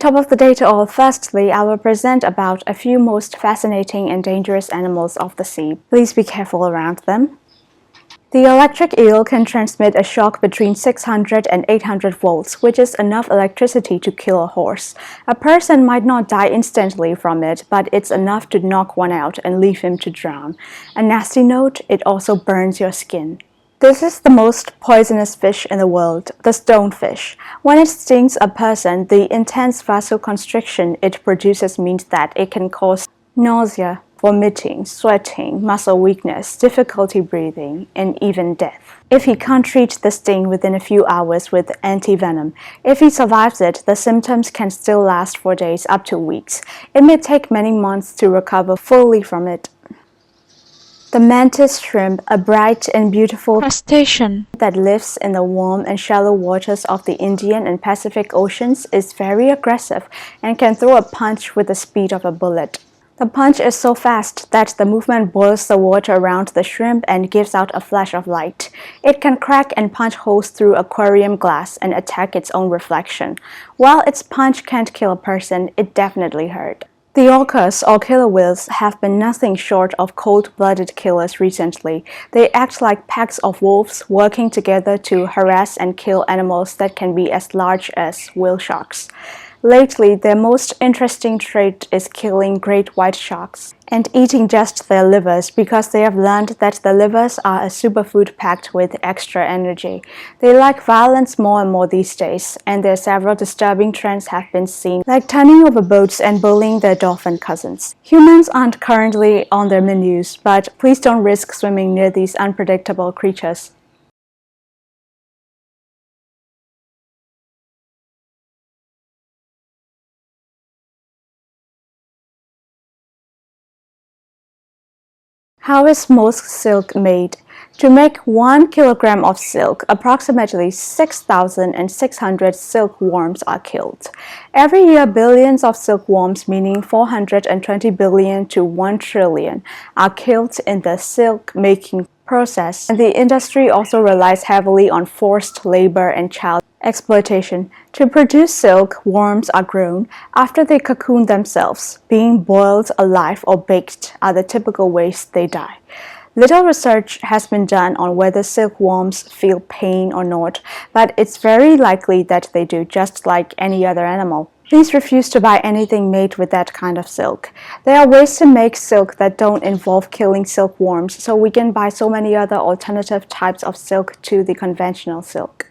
Top of the day to all. Firstly, I will present about a few most fascinating and dangerous animals of the sea. Please be careful around them. The electric eel can transmit a shock between 600 and 800 volts, which is enough electricity to kill a horse. A person might not die instantly from it, but it's enough to knock one out and leave him to drown. A nasty note, it also burns your skin. This is the most poisonous fish in the world, the stonefish. When it stings a person, the intense vasoconstriction it produces means that it can cause nausea, vomiting, sweating, muscle weakness, difficulty breathing, and even death. If he can't treat the sting within a few hours with antivenom, if he survives it, the symptoms can still last for days up to weeks. It may take many months to recover fully from it. The mantis shrimp, a bright and beautiful crustacean that lives in the warm and shallow waters of the Indian and Pacific Oceans, is very aggressive and can throw a punch with the speed of a bullet. The punch is so fast that the movement boils the water around the shrimp and gives out a flash of light. It can crack and punch holes through aquarium glass and attack its own reflection. While its punch can't kill a person, it definitely hurt. The orcas, or killer whales, have been nothing short of cold-blooded killers recently. They act like packs of wolves, working together to harass and kill animals that can be as large as whale sharks. Lately, their most interesting trait is killing great white sharks and eating just their livers, because they have learned that the livers are a superfood packed with extra energy. They like violence more and more these days, and there are several disturbing trends have been seen, like turning over boats and bullying their dolphin cousins. Humans aren't currently on their menus, but please don't risk swimming near these unpredictable creatures. How is most silk made? To make 1 kilogram of silk, approximately 6,600 silkworms are killed. Every year, billions of silkworms, meaning 420 billion to 1 trillion, are killed in the silk-making process. And the industry also relies heavily on forced labor and child exploitation. To produce silk, worms are grown. After they cocoon themselves, being boiled alive or baked are the typical ways they die. Little research has been done on whether silkworms feel pain or not, but it's very likely that they do, just like any other animal. Please refuse to buy anything made with that kind of silk. There are ways to make silk that don't involve killing silkworms, so we can buy so many other alternative types of silk to the conventional silk.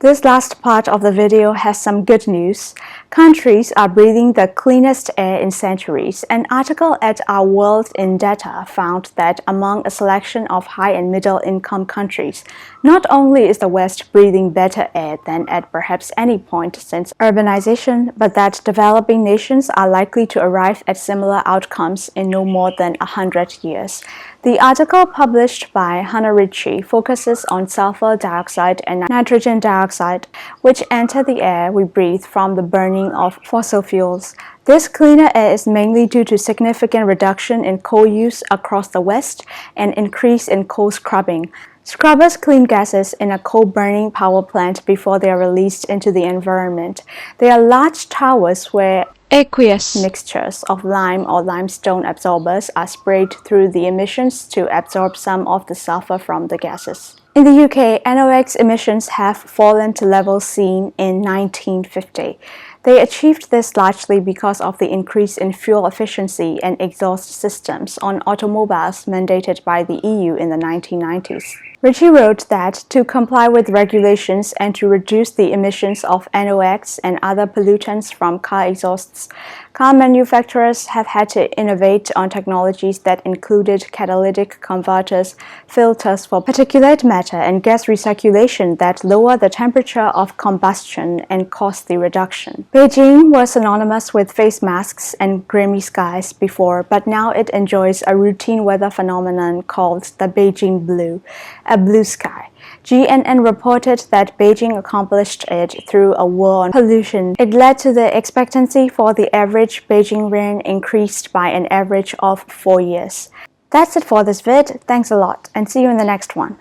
This last part of the video has some good news. Countries are breathing the cleanest air in centuries. An article at Our World in Data found that among a selection of high and middle income countries, not only is the West breathing better air than at perhaps any point since urbanization, but that developing nations are likely to arrive at similar outcomes in no more than 100 years. The article published by Hannah Ritchie focuses on sulfur dioxide and nitrogen dioxide, which enter the air we breathe from the burning of fossil fuels. This cleaner air is mainly due to significant reduction in coal use across the West and increase in coal scrubbing. Scrubbers clean gases in a coal-burning power plant before they are released into the environment. They are large towers where aqueous mixtures of lime or limestone absorbers are sprayed through the emissions to absorb some of the sulfur from the gases. In the UK, NOx emissions have fallen to levels seen in 1950. They achieved this largely because of the increase in fuel efficiency and exhaust systems on automobiles mandated by the EU in the 1990s. Ritchie wrote that to comply with regulations and to reduce the emissions of NOx and other pollutants from car exhausts, car manufacturers have had to innovate on technologies that included catalytic converters, filters for particulate matter, and gas recirculation that lower the temperature of combustion and cause the reduction. Beijing was synonymous with face masks and grimy skies before, but now it enjoys a routine weather phenomenon called the Beijing Blue, a blue sky. GNN reported that Beijing accomplished it through a war on pollution. It led to the expectancy for the average Beijing rain increased by an average of 4 years. That's it for this vid. Thanks a lot, and see you in the next one.